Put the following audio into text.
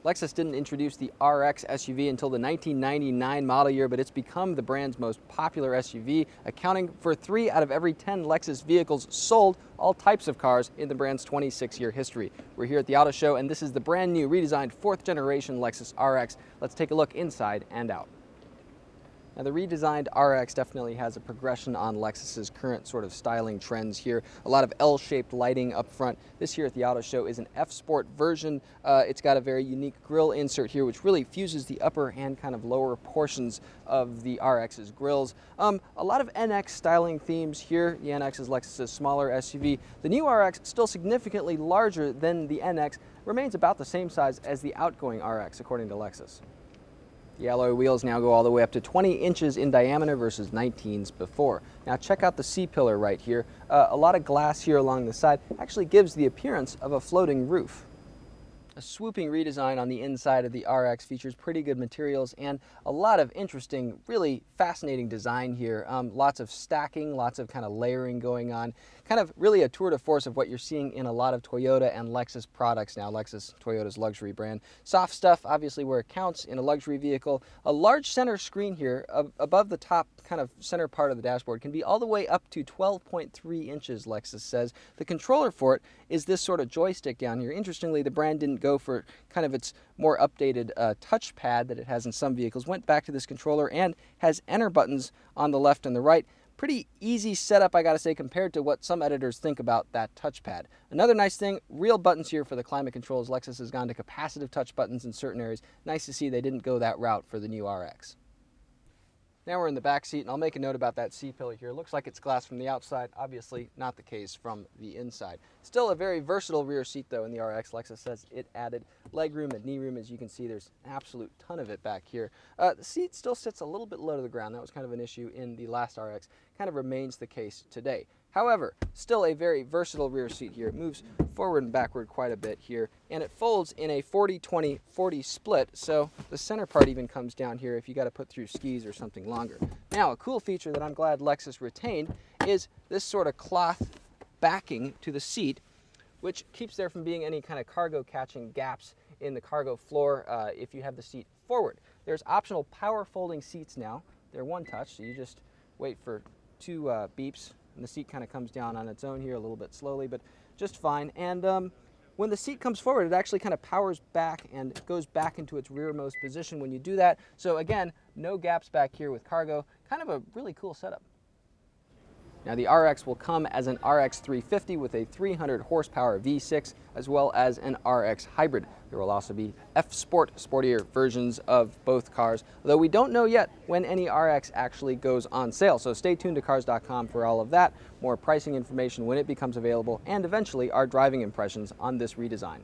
Lexus didn't introduce the RX SUV until the 1999 model year, but it's become the brand's most popular SUV, accounting for 3 out of every 10 Lexus vehicles sold, all types of cars, in the brand's 26-year history. We're here at the auto show, and this is the brand new, redesigned 4th generation Lexus RX. Let's take a look inside and out. Now, the redesigned RX definitely has a progression on Lexus's current sort of styling trends here. A lot of L-shaped lighting up front. This here at the auto show is an F-Sport version. It's got a very unique grille insert here, which really fuses the upper and kind of lower portions of the RX's grills. A lot of NX styling themes here. The NX is Lexus's smaller SUV. The new RX, still significantly larger than the NX, remains about the same size as the outgoing RX, according to Lexus. The alloy wheels now go all the way up to 20 inches in diameter versus 19s before. Now check out the C-pillar right here. A lot of glass here along the side actually gives the appearance of a floating roof. A swooping redesign on the inside of the RX features pretty good materials and a lot of interesting, really fascinating design here. Lots of stacking, lots of kind of layering going on. Kind of really a tour de force of what you're seeing in a lot of Toyota and Lexus products now. Lexus, Toyota's luxury brand. Soft stuff, obviously where it counts in a luxury vehicle. A large center screen here above the top kind of center part of the dashboard can be all the way up to 12.3 inches, Lexus says. The controller for it is this sort of joystick down here. Interestingly, the brand didn't go for kind of its more updated touchpad that it has in some vehicles. Went back to this controller and has enter buttons on the left and the right. Pretty easy setup, I gotta say, compared to what some editors think about that touchpad. Another nice thing, real buttons here for the climate controls. Lexus has gone to capacitive touch buttons in certain areas. Nice to see they didn't go that route for the new RX. Now we're in the back seat, and I'll make a note about that C-pillar here. It looks like it's glass from the outside, obviously not the case from the inside. Still a very versatile rear seat though in the RX. Lexus says it added leg room and knee room. As you can see, there's an absolute ton of it back here. The seat still sits a little bit low to the ground. That was kind of an issue in the last RX. Kind of remains the case today. However, still a very versatile rear seat here. It moves forward and backward quite a bit here, and it folds in a 40-20-40 split, so the center part even comes down here if you got to put through skis or something longer. Now, a cool feature that I'm glad Lexus retained is this sort of cloth backing to the seat, which keeps there from being any kind of cargo catching gaps in the cargo floor if you have the seat forward. There's optional power folding seats now. They're one touch, so you just wait for 2 beeps, and the seat kind of comes down on its own here a little bit slowly, but just fine. And when the seat comes forward, it actually kind of powers back and goes back into its rearmost position when you do that. So again, no gaps back here with cargo. Kind of a really cool setup. Now, the RX will come as an RX 350 with a 300 horsepower V6, as well as an RX hybrid. There will also be F-Sport, sportier versions of both cars, though we don't know yet when any RX actually goes on sale. So stay tuned to cars.com for all of that, more pricing information when it becomes available, and eventually our driving impressions on this redesign.